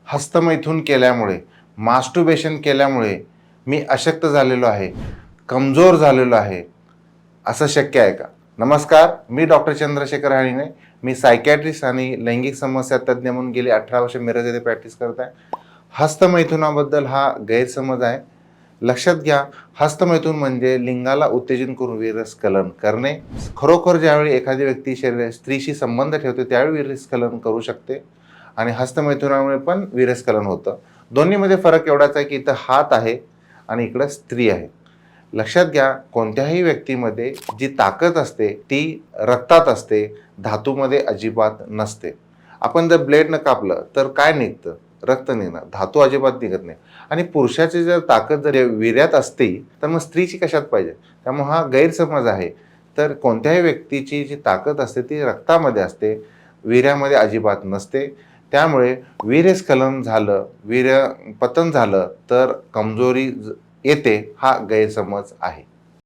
हस्तमैथून केल्यामुळे, मास्टुर्बेशन केल्यामुळे मी अशक्त झालेलो आहे, कमजोर झालेलो आहे, असं शक्य आहे का? नमस्कार, मी डॉक्टर चंद्रशेखर हाळीने. मी सायकॅट्रिस्ट आणि लैंगिक समस्या तज्ज्ञ म्हणून गेली 18 वर्ष मिरज येथे प्रॅक्टिस करत आहे. हस्तमैथुनाबद्दल हा गैरसमज आहे. लक्षात घ्या, हस्तमैथून म्हणजे लिंगाला उत्तेजन करून वीरस्खलन करणे. खरोखर ज्यावेळी एखादी व्यक्ती स्त्रीशी संबंध ठेवते त्यावेळी वीरस्खलन करू शकते आणि हस्तमैथुनामुळे पण वीरस्खलन होतं. दोन्हीमध्ये फरक एवढाच आहे की इथं हात आहे आणि इकडं स्त्री आहे. लक्षात घ्या, कोणत्याही व्यक्तीमध्ये जी ताकद असते ती रक्तात असते, धातूमध्ये अजिबात नसते. आपण जर ब्लेडनं कापलं तर काय निघतं? रक्त निघणार, धातू अजिबात निघत नाही. आणि पुरुषाची जर ताकद जर वीर्यात असते तर मग स्त्रीची कशात पाहिजे? त्यामुळे हा गैरसमज आहे. तर कोणत्याही व्यक्तीची जी ताकद असते ती रक्तामध्ये असते, वीर्यामध्ये अजिबात नसते. त्यामुळे वीर्यस्खलन झालं, वीर्यपतन झालं तर कमजोरी येते, हा गैरसमज आहे.